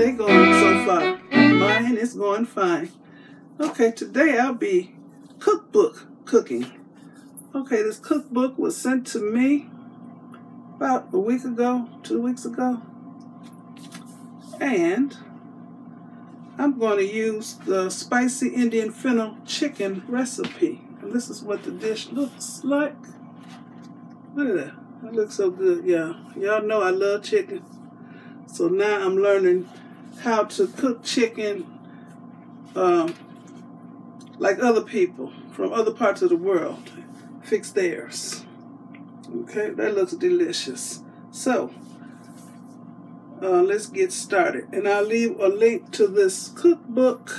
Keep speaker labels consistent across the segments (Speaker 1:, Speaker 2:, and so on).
Speaker 1: day going so far? Mine is going fine. Okay, today I'll be cookbook cooking. Okay, this cookbook was sent to me about a week ago, 2 weeks ago. And I'm going to use the spicy Indian fennel chicken recipe. And this is what the dish looks like. Look at that. That looks so good, y'all. Y'all know I love chicken. So now I'm learning how to cook chicken like other people from other parts of the world fix theirs. Okay, that looks delicious. So, let's get started. And I'll leave a link to this cookbook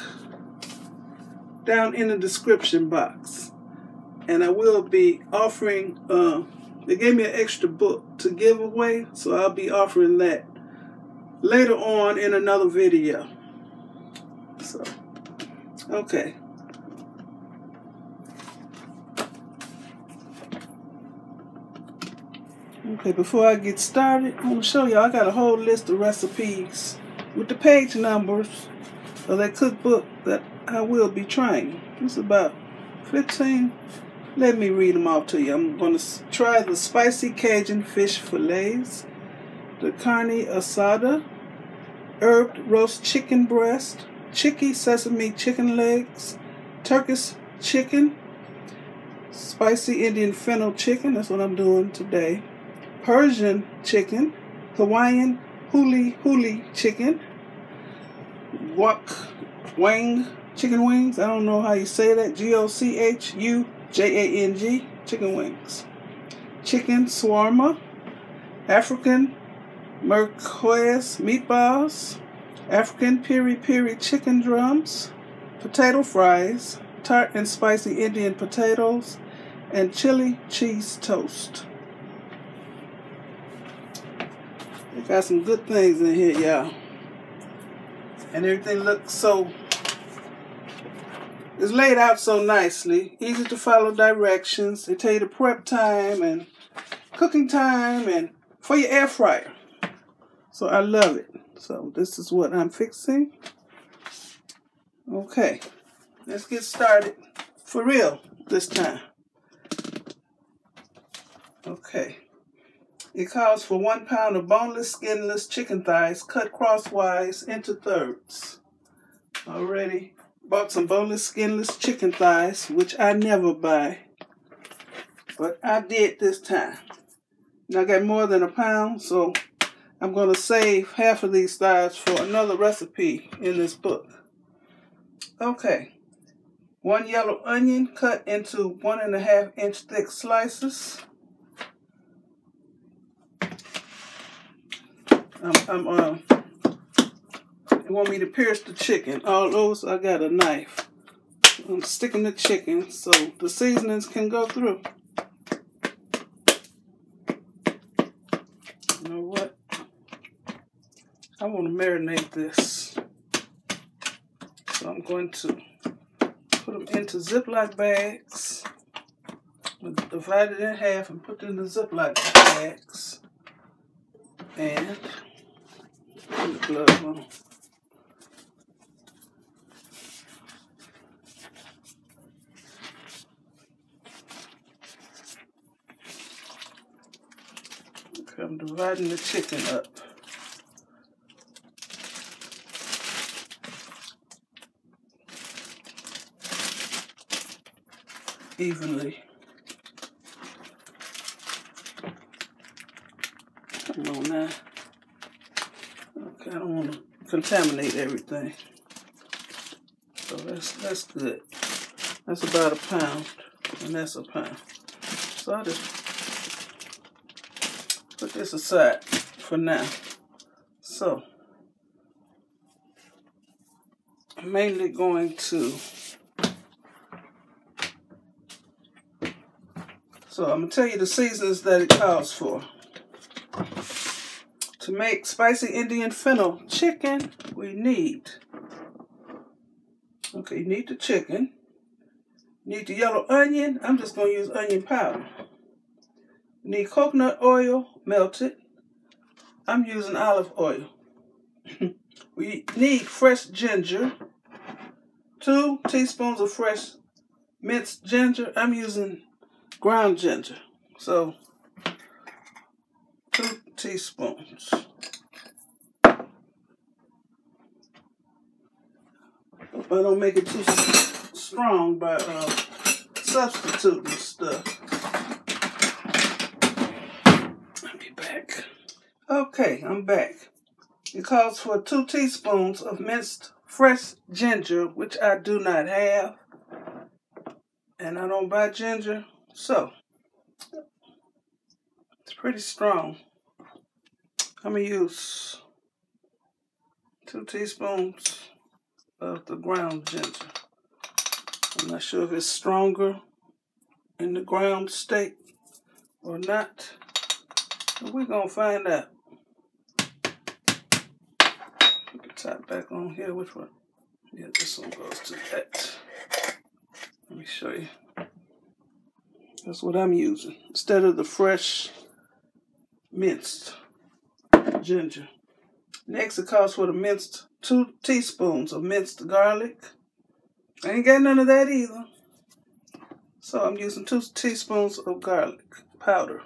Speaker 1: down in the description box. And I will be offering, they gave me an extra book to give away, so I'll be offering that later on in another video. So, okay. Okay, before I get started, I'm going to show y'all I got a whole list of recipes with the page numbers of that cookbook that I will be trying. It's about 15. Let me read them off to you. I'm going to try the spicy Cajun fish fillets, the carne asada, herbed roast chicken breast, chicky sesame chicken legs, Turkish chicken, spicy Indian fennel chicken, that's what I'm doing today, Persian chicken, Hawaiian huli chicken, guac wang chicken wings, I don't know how you say that, Gochujang, chicken wings, chicken shawarma, African merguez meatballs, African piri-piri chicken drums, potato fries, tart and spicy Indian potatoes, and chili cheese toast. They got some good things in here, y'all. And everything looks so, it's laid out so nicely. Easy to follow directions. They tell you the prep time and cooking time and for your air fryer. So I love it. So this is what I'm fixing. Okay, let's get started for real this time. Okay, it calls for 1 pound of boneless, skinless chicken thighs cut crosswise into thirds. Already bought some boneless, skinless chicken thighs, which I never buy, but I did this time. Now I got more than a pound, so I'm going to save half of these thighs for another recipe in this book. Okay, 1 yellow onion cut into 1.5 inch thick slices. You want me to pierce the chicken. All those, I got a knife. I'm sticking the chicken so the seasonings can go through. You know what? I want to marinate this. So I'm going to put them into Ziploc bags. Divide it in half and put it in the Ziploc bags. And put the glove on. Okay, I'm dividing the chicken up. Evenly. Come on now. Okay, I don't want to contaminate everything. So that's good. That's about a pound, and that's a pound. So I'll just put this aside for now. So I'm mainly going to, so I'm going to tell you the seasons that it calls for. To make spicy Indian fennel chicken, we need, okay, you need the chicken, you need the yellow onion. I'm just going to use onion powder. You need coconut oil, melted. I'm using olive oil. We need fresh ginger, 2 teaspoons of fresh minced ginger. I'm using ground ginger, so 2 teaspoons. I don't make it too strong by substituting stuff. I'll be back. Okay, I'm back. It calls for 2 teaspoons of minced fresh ginger, which I do not have. And I don't buy ginger, so it's pretty strong. I'm going to use 2 teaspoons of the ground ginger. I'm not sure if it's stronger in the ground state or not, but we're going to find out. Put the top back on here. Which one? Yeah, this one goes to that. Let me show you. That's what I'm using instead of the fresh minced ginger. Next, it calls for the minced 2 teaspoons of minced garlic. I ain't got none of that either. So I'm using 2 teaspoons of garlic powder.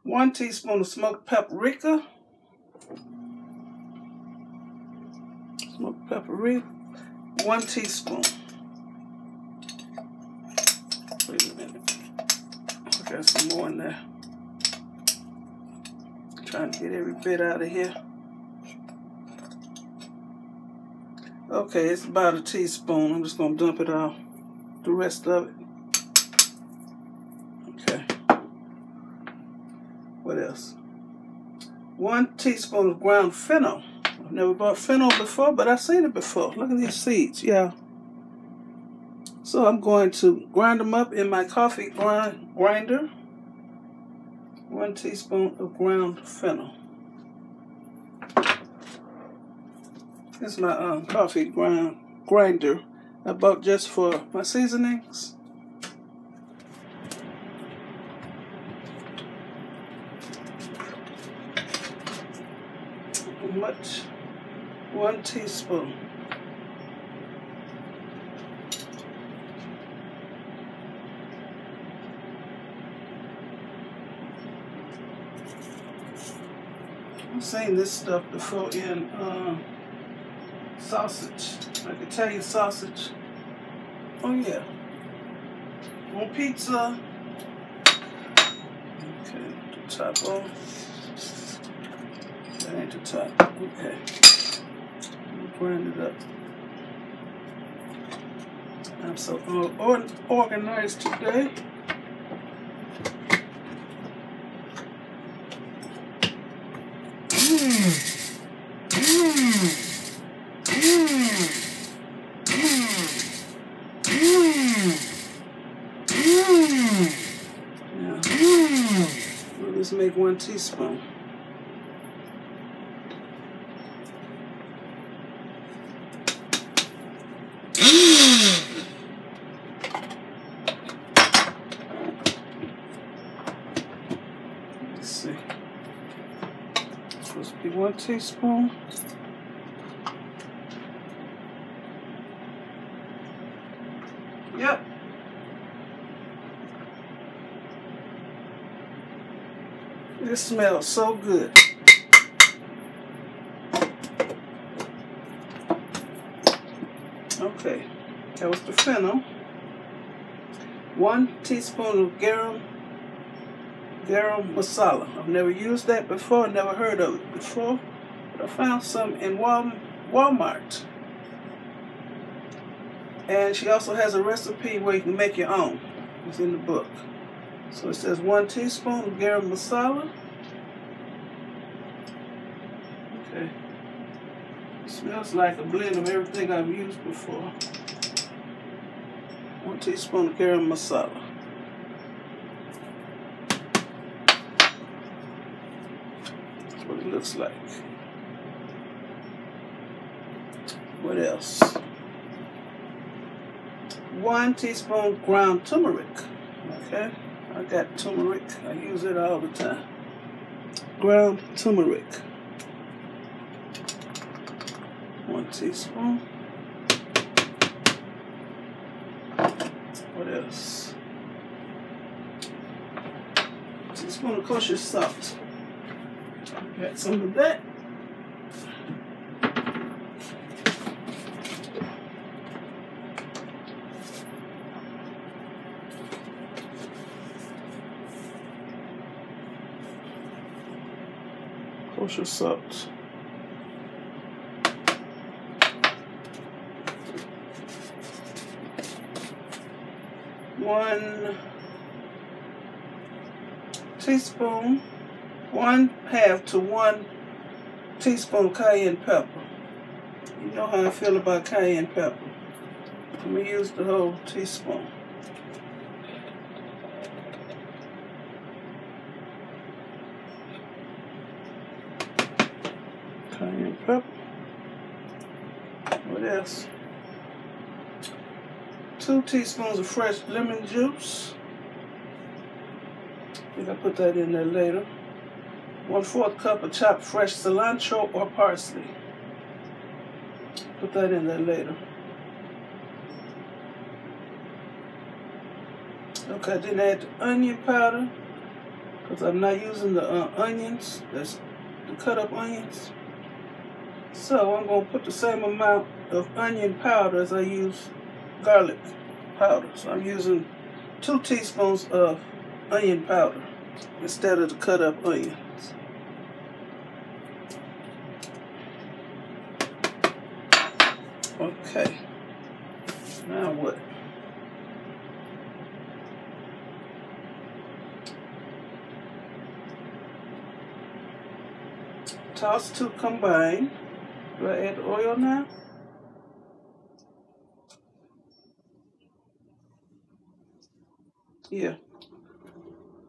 Speaker 1: One teaspoon of smoked paprika. Smoked paprika. 1 teaspoon. Wait a minute. I got some more in there. Trying to get every bit out of here. Okay, it's about a teaspoon. I'm just going to dump it out. The rest of it. Okay. What else? 1 teaspoon of ground fennel. I've never bought fennel before, but I've seen it before. Look at these seeds, yeah. So I'm going to grind them up in my coffee grinder. 1 teaspoon of ground fennel. This is my coffee grinder I bought just for my seasonings. Much. 1 teaspoon. I've seen this stuff before in sausage, like Italian sausage. Oh yeah. On pizza. Okay, the top on. That ain't the top. Okay. Grind it up. I'm so organized today. Now, we'll just make 1 teaspoon. Let's see. It's supposed to be 1 teaspoon. Yep. This smells so good. Okay, that was the fennel. 1 teaspoon of garam masala. I've never used that before, never heard of it before, but I found some in Walmart. And she also has a recipe where you can make your own. It's in the book. So it says 1 teaspoon of garam masala. Okay. It smells like a blend of everything I've used before. 1 teaspoon of garam masala. That's what it looks like. What else? 1 teaspoon ground turmeric. Okay, I got turmeric. I use it all the time. Ground turmeric. 1 teaspoon. What else? 1 teaspoon of kosher salt. Got some of that. Kosher salt. 1 teaspoon, 1/2 to 1 teaspoon cayenne pepper. You know how I feel about cayenne pepper. I'm going to use the whole teaspoon. Cayenne pepper. What else? 2 teaspoons of fresh lemon juice. I think I'll put that in there later. 1/4 cup of chopped fresh cilantro or parsley. Put that in there later. Okay, I didn't add the onion powder because I'm not using the onions. That's the cut up onions. So I'm going to put the same amount of onion powder as I use garlic powder. So I'm using 2 teaspoons of onion powder instead of the cut up onions. Okay, now what? Toss to combine. Do I add oil now? Yeah.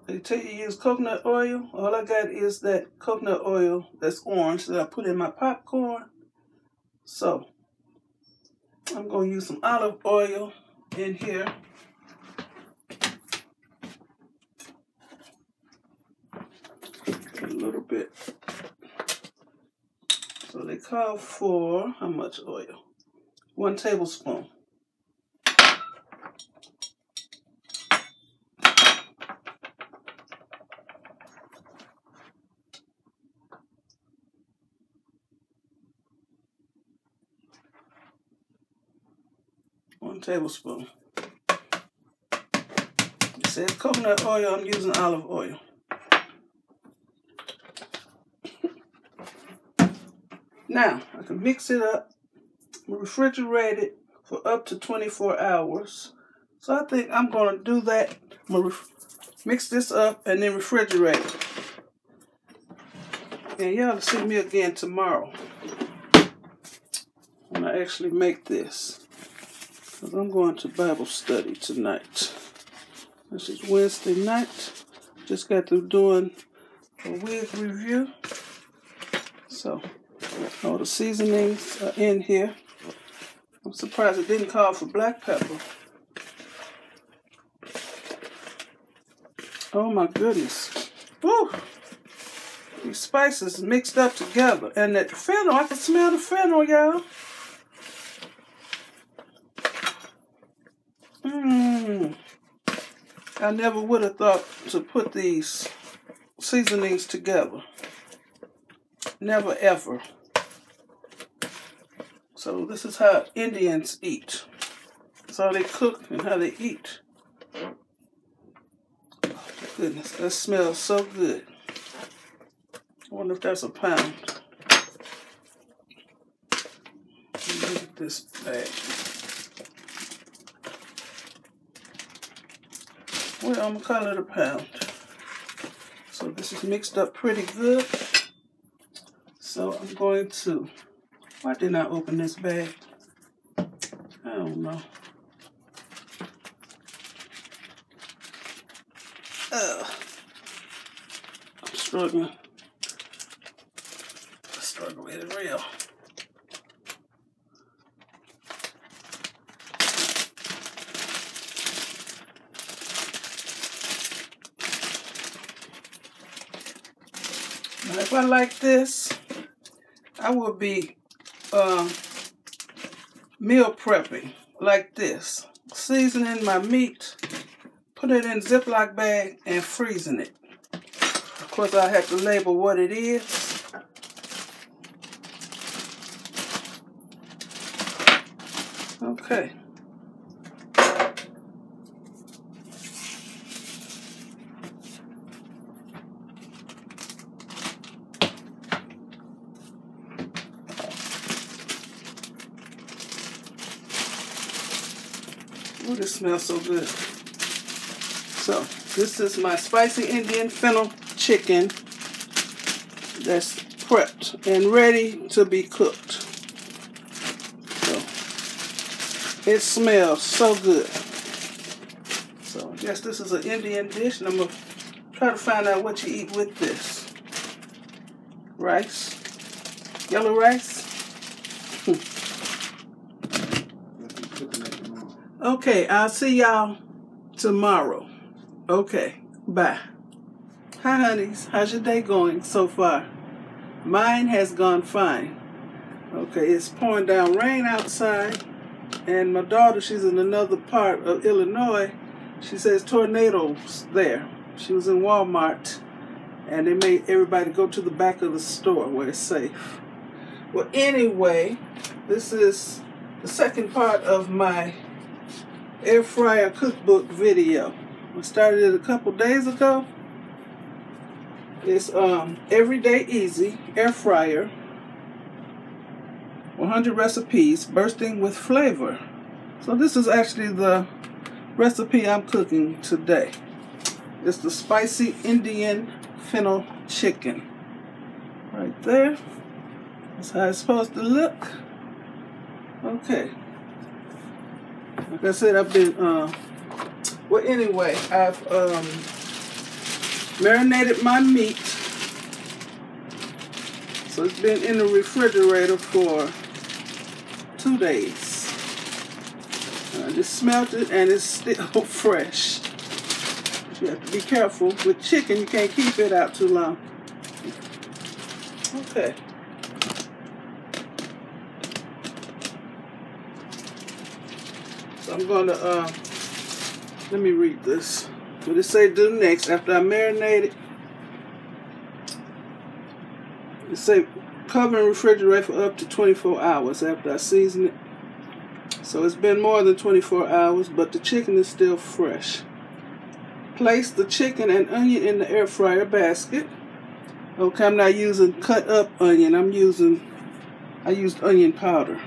Speaker 1: They tell you to use coconut oil. All I got is that coconut oil that's orange that I put in my popcorn. So I'm going to use some olive oil in here. A little bit. So they call for how much oil? 1 tablespoon. One tablespoon. It says coconut oil, I'm using olive oil. Now, I can mix it up, refrigerate it for up to 24 hours. So I think I'm going to do that. I'm going to mix this up and then refrigerate it. And y'all will see me again tomorrow when I actually make this. Because I'm going to Bible study tonight. This is Wednesday night. Just got through doing a wig review. So all the seasonings are in here. I'm surprised it didn't call for black pepper. Oh my goodness. Woo! These spices mixed up together. And that fennel, I can smell the fennel, y'all. I never would have thought to put these seasonings together. Never ever. So this is how Indians eat. That's how they cook and how they eat. Oh my goodness, that smells so good. I wonder if that's a pound. Look at this bag. Well, I'm going to call it a pound. So this is mixed up pretty good. So I'm going to, why didn't I open this bag? I don't know. I'm struggling. I struggle with it real. if I like this, I will be meal prepping like this. Seasoning my meat, put it in a Ziploc bag, and freezing it. Of course, I have to label what it is. Okay. Oh, this smells so good. So, this is my spicy Indian fennel chicken that's prepped and ready to be cooked. So, it smells so good. So, I guess this is an Indian dish, and I'm going to try to find out what you eat with this. Rice. Yellow rice. Okay, I'll see y'all tomorrow. Okay, bye. Hi, honeys. How's your day going so far? Mine has gone fine. Okay, it's pouring down rain outside, and my daughter, she's in another part of Illinois. She says tornadoes there. She was in Walmart, and they made everybody go to the back of the store where it's safe. Well, anyway, this is the second part of my air fryer cookbook video. I started it a couple days ago. It's Everyday Easy Air Fryer, 100 recipes bursting with flavor. So this is actually the recipe I'm cooking today. It's the spicy Indian fennel chicken. Right there. That's how it's supposed to look. Okay. Like I said, I've been, well, anyway, I've marinated my meat. So it's been in the refrigerator for 2 days. I just smelt it, and it's still fresh. You have to be careful. With chicken, you can't keep it out too long. Okay. So I'm going to, let me read this. What it say do next after I marinate it? It say cover and refrigerate for up to 24 hours after I season it. So it's been more than 24 hours, but the chicken is still fresh. Place the chicken and onion in the air fryer basket. Okay, I'm not using cut up onion. I used onion powder.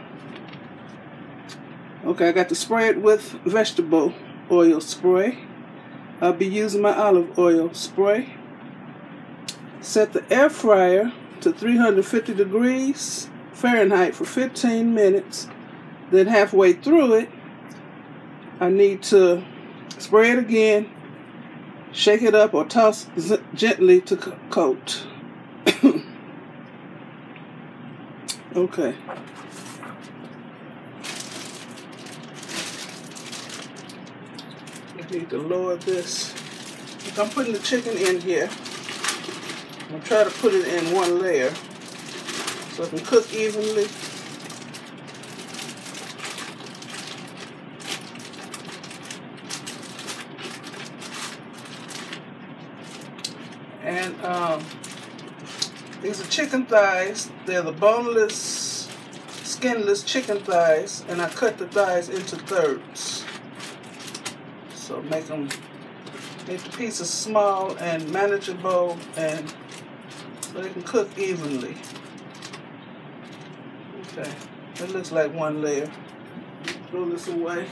Speaker 1: Okay, I got to spray it with vegetable oil spray. I'll be using my olive oil spray. Set the air fryer to 350 degrees Fahrenheit for 15 minutes. Then halfway through it, I need to spray it again, shake it up, or toss gently to coat. Okay. I need to lower this. I'm putting the chicken in here. I'm going to try to put it in one layer so it can cook evenly. And these are chicken thighs. They're the boneless, skinless chicken thighs, and I cut the thighs into thirds. So make the pieces small and manageable, and so they can cook evenly. Okay, that looks like one layer. Throw this away.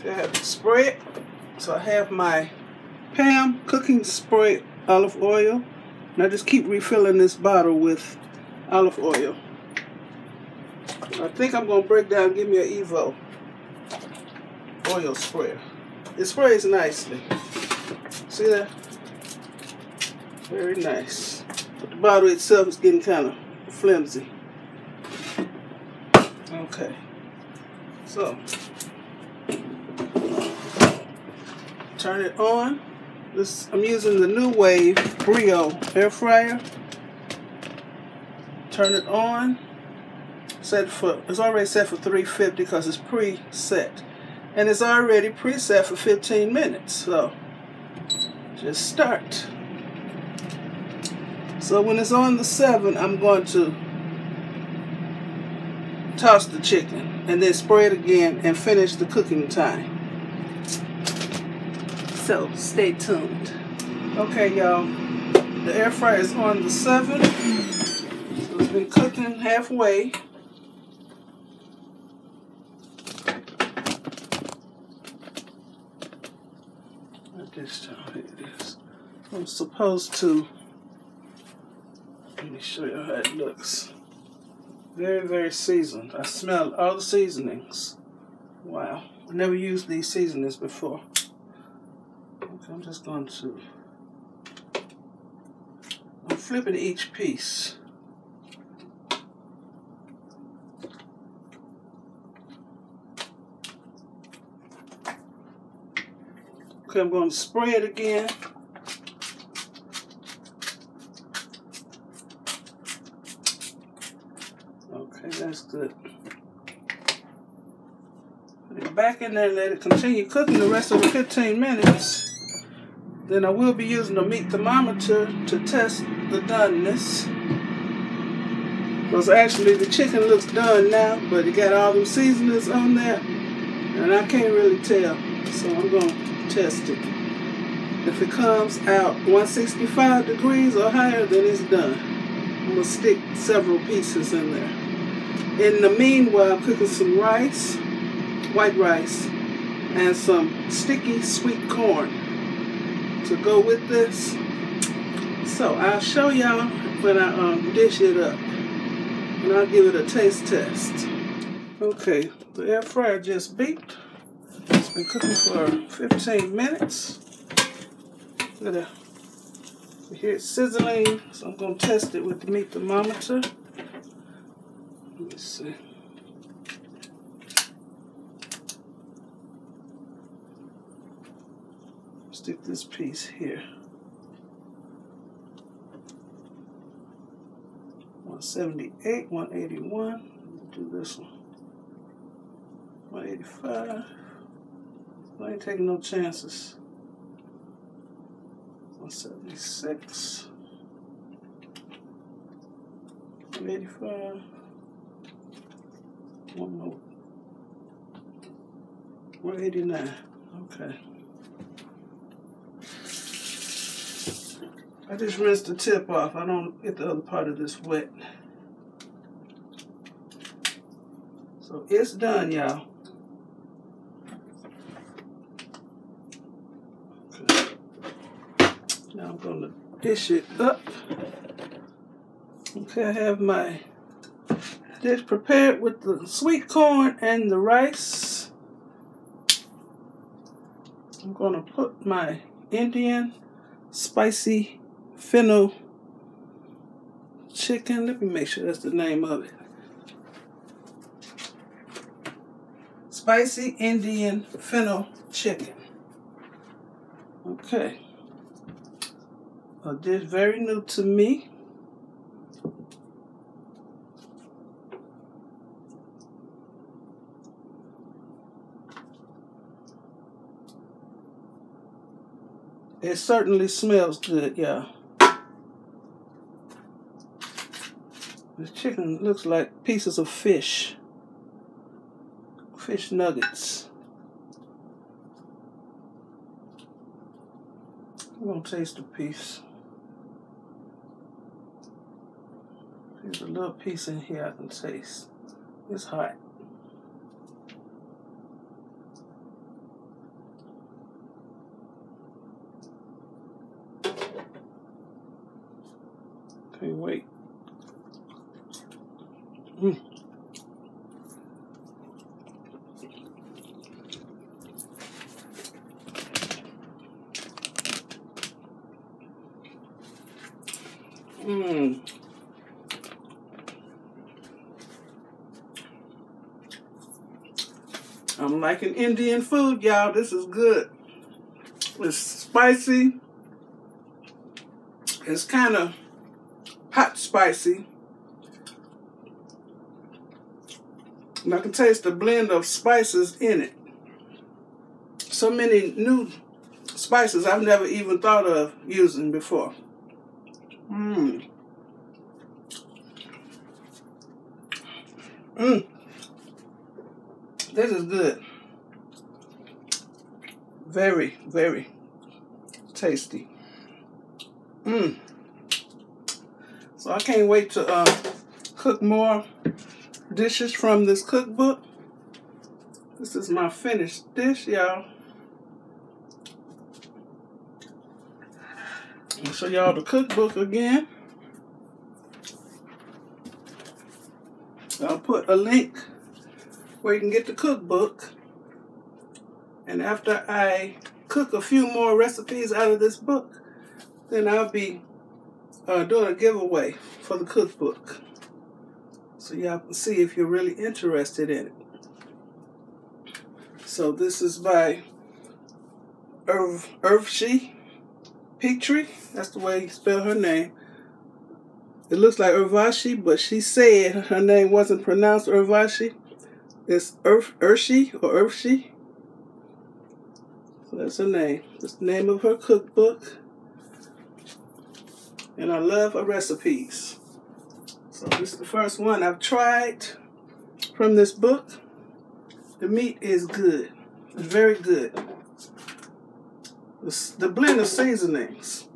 Speaker 1: I have to spray it. So I have my Pam cooking spray olive oil, and I just keep refilling this bottle with olive oil. I think I'm going to break down and give me an Evo oil sprayer. It sprays nicely. See that? Very nice. But the bottle itself is getting kind of flimsy. Okay. So, turn it on. I'm using the New Wave Brio air fryer. Turn it on. It's already set for 350 because it's preset. And it's already preset for 15 minutes. So just start. So when it's on the 7, I'm going to toss the chicken and then spray it again and finish the cooking time. So stay tuned. Okay, y'all. The air fryer is on the 7. So it's been cooking halfway. This time, here it is. I'm supposed to, let me show you how it looks. Very, very seasoned. I smell all the seasonings. Wow. I never used these seasonings before. Okay, I'm just going to, I'm flipping each piece. Okay, I'm going to spray it again. Okay, that's good. Put it back in there and let it continue cooking the rest of the 15 minutes. Then I will be using a meat thermometer to test the doneness. Because actually the chicken looks done now, but it got all them seasonings on there, and I can't really tell. So I'm going to test it. If it comes out 165 degrees or higher, then it's done. I'm going to stick several pieces in there. In the meanwhile, I'm cooking some rice, white rice, and some sticky sweet corn to go with this. So I'll show y'all when I dish it up, and I'll give it a taste test. Okay, the air fryer just beeped. It's been cooking for 15 minutes. Look at that. You hear it sizzling, so I'm going to test it with the meat thermometer. Let me see. Stick this piece here. 178, 181. Do this one. 185. I ain't taking no chances. 176. 185. One more. 189. Okay. I just rinsed the tip off. I don't get the other part of this wet. So it's done, y'all. Okay. Now I'm going to dish it up. Okay, I have my dish prepared with the sweet corn and the rice. I'm going to put my Indian spicy FENNEL chicken. Let me make sure that's the name of it. Spicy Indian FENNEL chicken. Okay. A dish very new to me. It certainly smells good, y'all. This chicken looks like pieces of fish. Fish nuggets. I'm gonna taste a piece. There's a little piece in here I can taste. It's hot. Can't wait. I'm liking Indian food, y'all. This is good. It's spicy. It's kind of hot spicy. And I can taste the blend of spices in it. So many new spices I've never even thought of using before. This is good. Very, very tasty. So I can't wait to cook more dishes from this cookbook. This is my finished dish, y'all. I'll show y'all the cookbook again. I'll put a link where you can get the cookbook. And after I cook a few more recipes out of this book, then I'll be doing a giveaway for the cookbook. So y'all can see if you're really interested in it. So this is by Urvashi Petrie. That's the way you spell her name. It looks like Urvashi, but she said her name wasn't pronounced Urvashi. It's Urshi or Urshi. So that's her name. That's the name of her cookbook. And I love her recipes. So this is the first one I've tried from this book. The meat is good. It's very good. The blend of seasonings.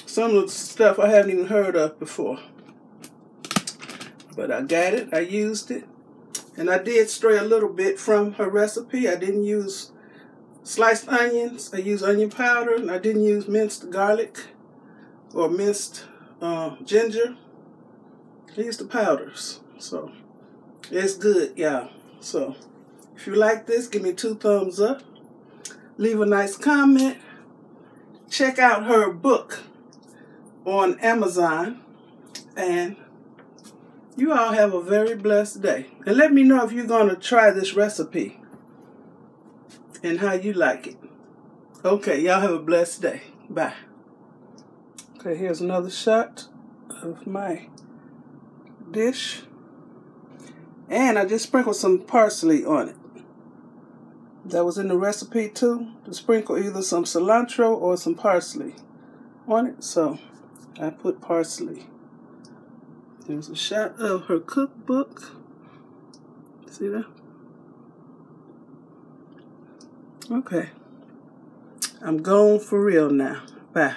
Speaker 1: Some of the stuff I haven't even heard of before. But I got it. I used it. And I did stray a little bit from her recipe. I didn't use sliced onions. I used onion powder. And I didn't use minced garlic or minced ginger. I used the powders. So it's good, y'all. So if you like this, give me 2 thumbs up. Leave a nice comment. Check out her book on Amazon. And you all have a very blessed day. And let me know if you're going to try this recipe and how you like it. Okay, y'all have a blessed day. Bye. Okay, here's another shot of my dish. And I just sprinkled some parsley on it. That was in the recipe too, to sprinkle either some cilantro or some parsley on it. So I put parsley. There's a shot of her cookbook. See that? Okay. I'm gone for real now. Bye.